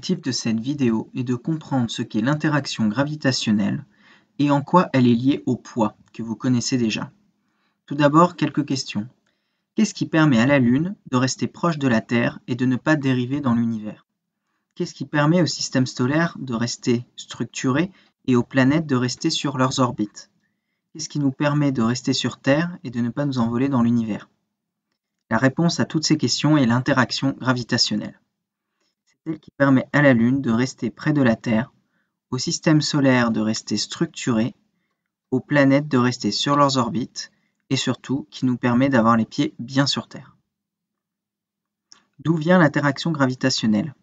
L'objectif de cette vidéo est de comprendre ce qu'est l'interaction gravitationnelle et en quoi elle est liée au poids, que vous connaissez déjà. Tout d'abord, quelques questions. Qu'est-ce qui permet à la Lune de rester proche de la Terre et de ne pas dériver dans l'univers? Qu'est-ce qui permet au système solaire de rester structuré et aux planètes de rester sur leurs orbites? Qu'est-ce qui nous permet de rester sur Terre et de ne pas nous envoler dans l'univers? La réponse à toutes ces questions est l'interaction gravitationnelle. C'est elle qui permet à la Lune de rester près de la Terre, au système solaire de rester structuré, aux planètes de rester sur leurs orbites, et surtout qui nous permet d'avoir les pieds bien sur Terre. D'où vient l'interaction gravitationnelle?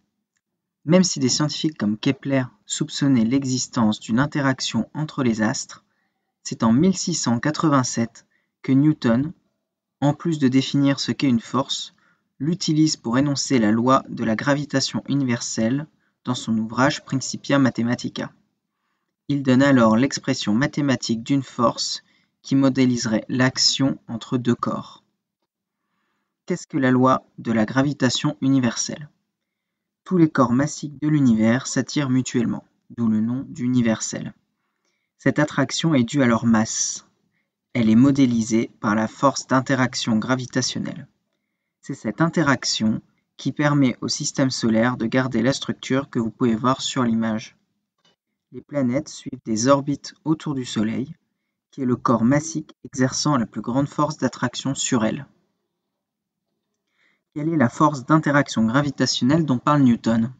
Même si des scientifiques comme Kepler soupçonnaient l'existence d'une interaction entre les astres, c'est en 1687 que Newton, en plus de définir ce qu'est une force, l'utilise pour énoncer la loi de la gravitation universelle dans son ouvrage Principia Mathematica. Il donne alors l'expression mathématique d'une force qui modéliserait l'action entre deux corps. Qu'est-ce que la loi de la gravitation universelle? Tous les corps massiques de l'univers s'attirent mutuellement, d'où le nom d'universel. Cette attraction est due à leur masse. Elle est modélisée par la force d'interaction gravitationnelle. C'est cette interaction qui permet au système solaire de garder la structure que vous pouvez voir sur l'image. Les planètes suivent des orbites autour du Soleil, qui est le corps massique exerçant la plus grande force d'attraction sur elles. Quelle est la force d'interaction gravitationnelle dont parle Newton?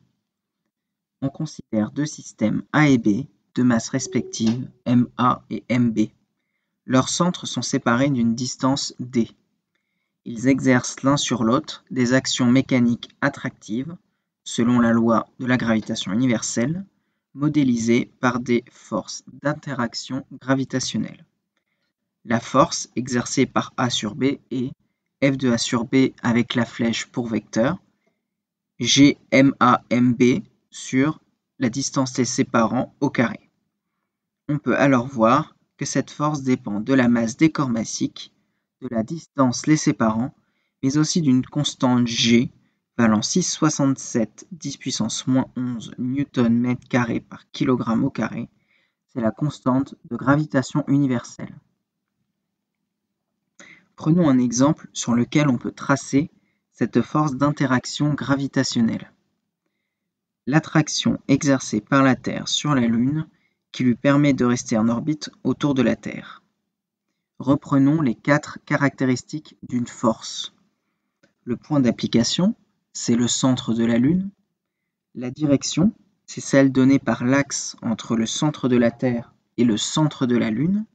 On considère deux systèmes A et B, de masse respective, MA et MB. Leurs centres sont séparés d'une distance d. Ils exercent l'un sur l'autre des actions mécaniques attractives, selon la loi de la gravitation universelle, modélisées par des forces d'interaction gravitationnelle. La force exercée par A sur B est F de A sur B avec la flèche pour vecteur, GMA-MB sur la distance les séparant au carré. On peut alors voir que cette force dépend de la masse des corps massiques, de la distance les séparant, mais aussi d'une constante G valant 6,67 10 puissance moins 11 Nm² par kg au carré. C'est la constante de gravitation universelle. Prenons un exemple sur lequel on peut tracer cette force d'interaction gravitationnelle. L'attraction exercée par la Terre sur la Lune qui lui permet de rester en orbite autour de la Terre. Reprenons les 4 caractéristiques d'une force. Le point d'application, c'est le centre de la Lune. La direction, c'est celle donnée par l'axe entre le centre de la Terre et le centre de la Lune.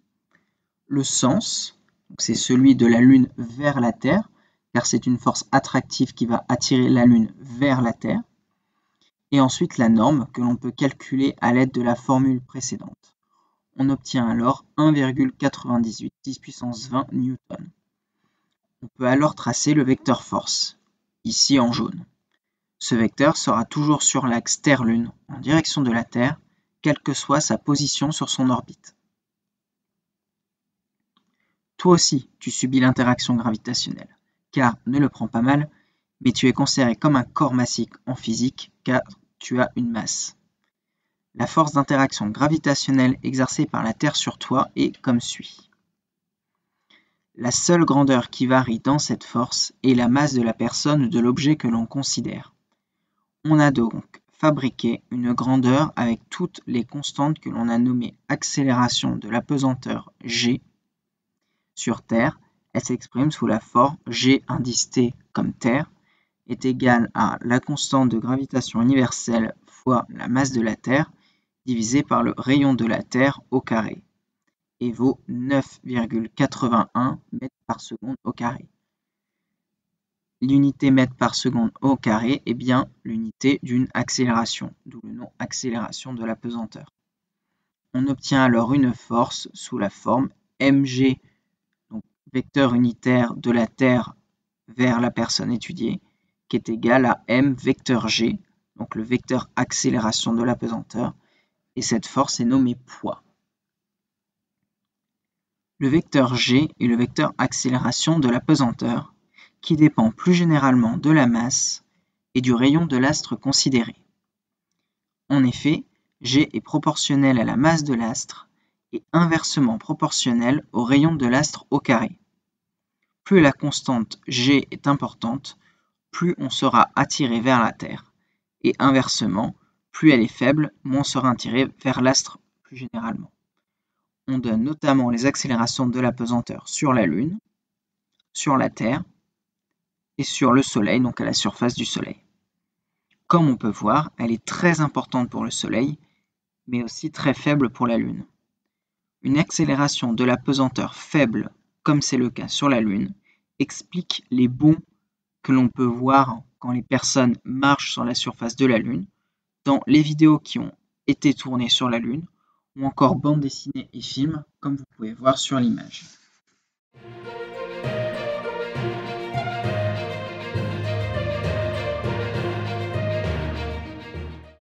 Le sens, c'est celui de la Lune vers la Terre, car c'est une force attractive qui va attirer la Lune vers la Terre. Et ensuite la norme que l'on peut calculer à l'aide de la formule précédente. On obtient alors 1,98 10 puissance 20 newton. On peut alors tracer le vecteur force, ici en jaune. Ce vecteur sera toujours sur l'axe Terre-Lune, en direction de la Terre, quelle que soit sa position sur son orbite. Toi aussi, tu subis l'interaction gravitationnelle, car, ne le prends pas mal, mais tu es considéré comme un corps massique en physique, car tu as une masse. La force d'interaction gravitationnelle exercée par la Terre sur toi est comme suit. La seule grandeur qui varie dans cette force est la masse de la personne ou de l'objet que l'on considère. On a donc fabriqué une grandeur avec toutes les constantes que l'on a nommées accélération de la pesanteur G. Sur Terre, elle s'exprime sous la forme G indice T comme Terre est égale à la constante de gravitation universelle fois la masse de la Terre divisé par le rayon de la Terre au carré et vaut 9,81 mètres par seconde au carré. L'unité mètre par seconde au carré est bien l'unité d'une accélération, d'où le nom accélération de la pesanteur. On obtient alors une force sous la forme mg, donc vecteur unitaire de la Terre vers la personne étudiée, qui est égal à m vecteur g, donc le vecteur accélération de la pesanteur, et cette force est nommée poids. Le vecteur g est le vecteur accélération de la pesanteur, qui dépend plus généralement de la masse et du rayon de l'astre considéré. En effet, G est proportionnel à la masse de l'astre et inversement proportionnel au rayon de l'astre au carré. Plus la constante G est importante, plus on sera attiré vers la Terre, et inversement, plus elle est faible, moins on sera attiré vers l'astre plus généralement. On donne notamment les accélérations de la pesanteur sur la Lune, sur la Terre et sur le Soleil, donc à la surface du Soleil. Comme on peut voir, elle est très importante pour le Soleil, mais aussi très faible pour la Lune. Une accélération de la pesanteur faible, comme c'est le cas sur la Lune, explique les bonds que l'on peut voir quand les personnes marchent sur la surface de la Lune, dans les vidéos qui ont été tournées sur la Lune, ou encore bandes dessinées et films, comme vous pouvez voir sur l'image.